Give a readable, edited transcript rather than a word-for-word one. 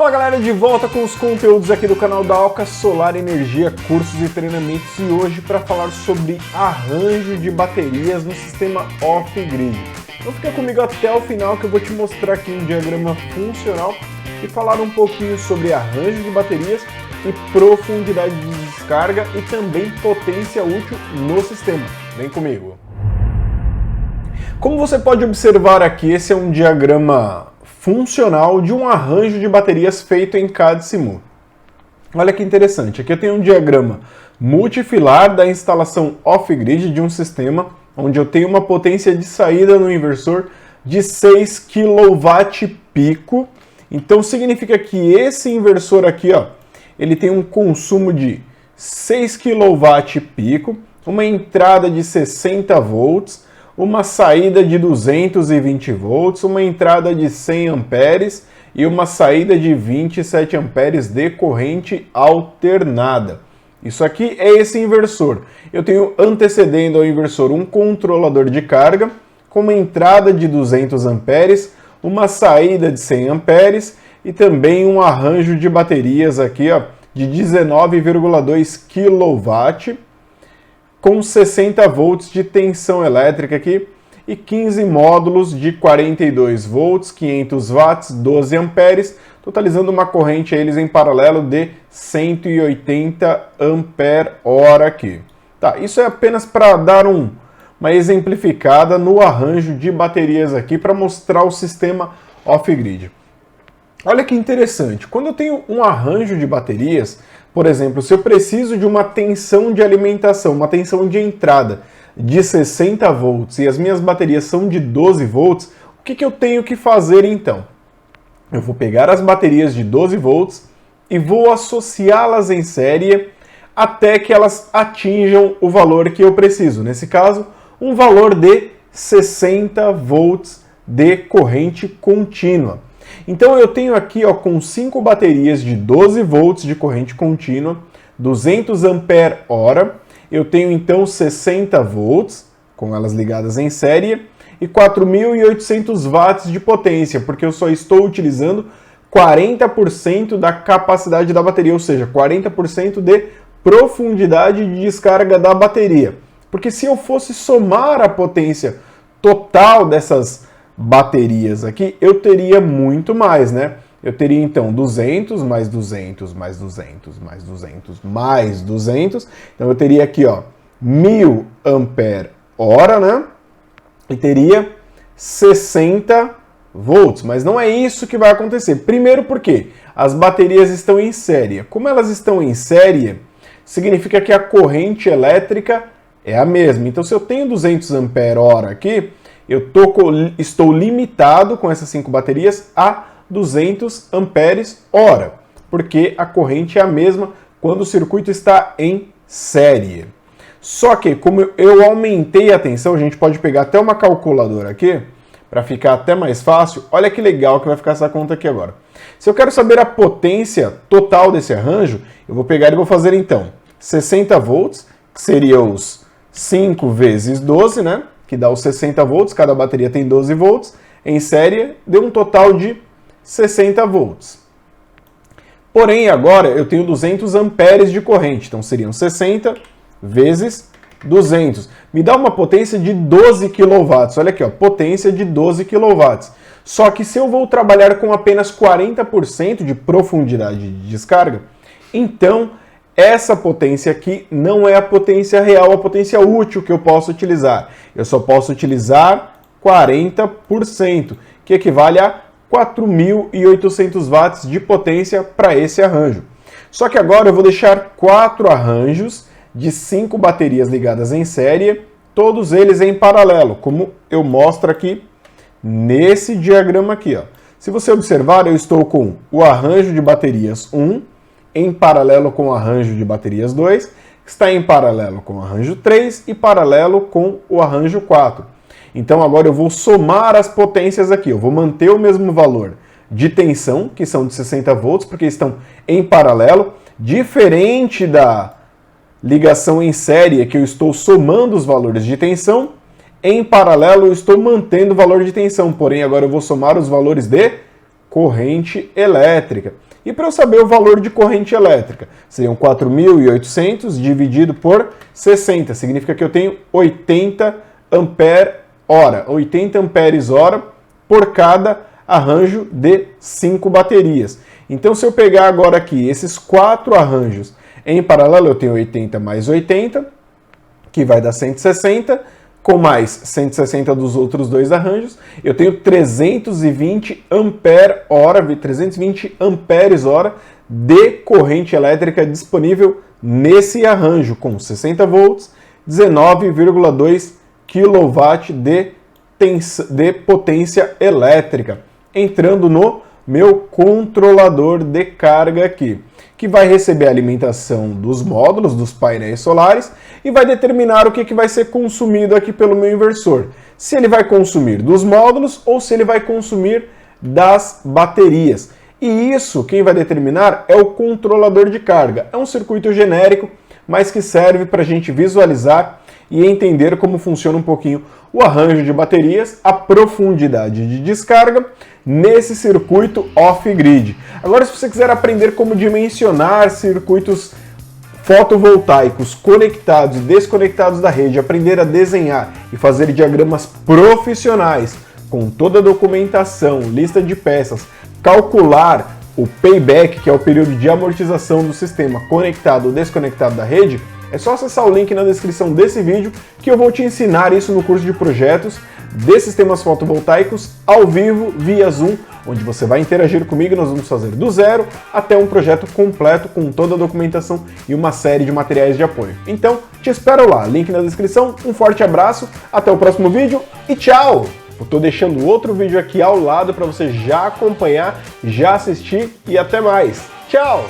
Fala galera, de volta com os conteúdos aqui do canal da Alca Solar Energia, cursos e treinamentos, e hoje para falar sobre arranjo de baterias no sistema off-grid. Então fica comigo até o final que eu vou te mostrar aqui um diagrama funcional e falar um pouquinho sobre arranjo de baterias e profundidade de descarga e também potência útil no sistema. Vem comigo! Como você pode observar aqui, esse é um diagrama funcional de um arranjo de baterias feito em CAD Simu. Olha que interessante, aqui eu tenho um diagrama multifilar da instalação off-grid de um sistema onde eu tenho uma potência de saída no inversor de 6 kW pico. Então significa que esse inversor aqui, ó, ele tem um consumo de 6 kW pico, uma entrada de 60 volts, uma saída de 220 volts, uma entrada de 100 amperes e uma saída de 27 amperes de corrente alternada. Isso aqui é esse inversor. Eu tenho antecedendo ao inversor um controlador de carga com uma entrada de 200 amperes, uma saída de 100 amperes e também um arranjo de baterias aqui, ó, de 19,2 kW, com 60 volts de tensão elétrica aqui e 15 módulos de 42 volts, 500 watts, 12 amperes, totalizando uma corrente a eles em paralelo de 180 ampere-hora aqui. Tá, isso é apenas para dar uma exemplificada no arranjo de baterias aqui para mostrar o sistema off-grid. Olha que interessante, quando eu tenho um arranjo de baterias, por exemplo, se eu preciso de uma tensão de alimentação, uma tensão de entrada de 60 volts e as minhas baterias são de 12 volts, o que eu tenho que fazer então? Eu vou pegar as baterias de 12 volts e vou associá-las em série até que elas atinjam o valor que eu preciso. Nesse caso, um valor de 60 volts de corrente contínua. Então eu tenho aqui, ó, com 5 baterias de 12 volts de corrente contínua, 200 ampere-hora, eu tenho então 60 volts, com elas ligadas em série, e 4.800 watts de potência, porque eu só estou utilizando 40% da capacidade da bateria, ou seja, 40% de profundidade de descarga da bateria. Porque se eu fosse somar a potência total dessas baterias aqui, eu teria muito mais, né? Eu teria então 200 mais 200 mais 200 mais 200 mais 200. Então eu teria aqui, ó, 1000 ampere-hora, né? E teria 60 volts. Mas não é isso que vai acontecer. Primeiro porque as baterias estão em série. Como elas estão em série, significa que a corrente elétrica é a mesma. Então se eu tenho 200 ampere-hora aqui, estou limitado com essas 5 baterias a 200 amperes-hora, porque a corrente é a mesma quando o circuito está em série. Só que, como eu aumentei a tensão, a gente pode pegar até uma calculadora aqui, para ficar até mais fácil. Olha que legal que vai ficar essa conta aqui agora. Se eu quero saber a potência total desse arranjo, eu vou pegar e vou fazer então 60 volts, que seria os 5 vezes 12, né? Que dá os 60 volts, cada bateria tem 12 volts, em série deu um total de 60 volts. Porém, agora eu tenho 200 amperes de corrente, então seriam 60 vezes 200. Me dá uma potência de 12 kW, olha aqui, ó, potência de 12 kW. Só que se eu vou trabalhar com apenas 40% de profundidade de descarga, então essa potência aqui não é a potência real, a potência útil que eu posso utilizar. Eu só posso utilizar 40%, que equivale a 4.800 watts de potência para esse arranjo. Só que agora eu vou deixar 4 arranjos de 5 baterias ligadas em série, todos eles em paralelo, como eu mostro aqui nesse diagrama aqui, ó. Se você observar, eu estou com o arranjo de baterias 1, em paralelo com o arranjo de baterias 2, que está em paralelo com o arranjo 3 e paralelo com o arranjo 4. Então agora eu vou somar as potências aqui, eu vou manter o mesmo valor de tensão, que são de 60 volts, porque estão em paralelo, diferente da ligação em série, que eu estou somando os valores de tensão, em paralelo eu estou mantendo o valor de tensão, porém agora eu vou somar os valores de corrente elétrica. E para eu saber o valor de corrente elétrica, seriam 4.800 dividido por 60, significa que eu tenho 80 ampere-hora, 80 amperes-hora por cada arranjo de 5 baterias. Então, se eu pegar agora aqui esses 4 arranjos em paralelo, eu tenho 80 mais 80, que vai dar 160, com mais 160 dos outros 2 arranjos, eu tenho 320 ampere-hora, 320 amperes-hora de corrente elétrica disponível nesse arranjo, com 60 volts, 19,2 kW de potência elétrica, entrando no meu controlador de carga aqui, que vai receber a alimentação dos módulos, dos painéis solares, e vai determinar o que vai ser consumido aqui pelo meu inversor. Se ele vai consumir dos módulos ou se ele vai consumir das baterias. E isso, quem vai determinar é o controlador de carga. É um circuito genérico, mas que serve para a gente visualizar e entender como funciona um pouquinho o arranjo de baterias, a profundidade de descarga nesse circuito off-grid. Agora, se você quiser aprender como dimensionar circuitos fotovoltaicos conectados e desconectados da rede, aprender a desenhar e fazer diagramas profissionais com toda a documentação, lista de peças, calcular o payback, que é o período de amortização do sistema conectado ou desconectado da rede, é só acessar o link na descrição desse vídeo que eu vou te ensinar isso no curso de projetos de sistemas fotovoltaicos ao vivo via Zoom, onde você vai interagir comigo. Nós vamos fazer do zero até um projeto completo com toda a documentação e uma série de materiais de apoio. Então, te espero lá, link na descrição, um forte abraço, até o próximo vídeo e tchau! Eu tô deixando outro vídeo aqui ao lado para você já acompanhar, já assistir e até mais. Tchau!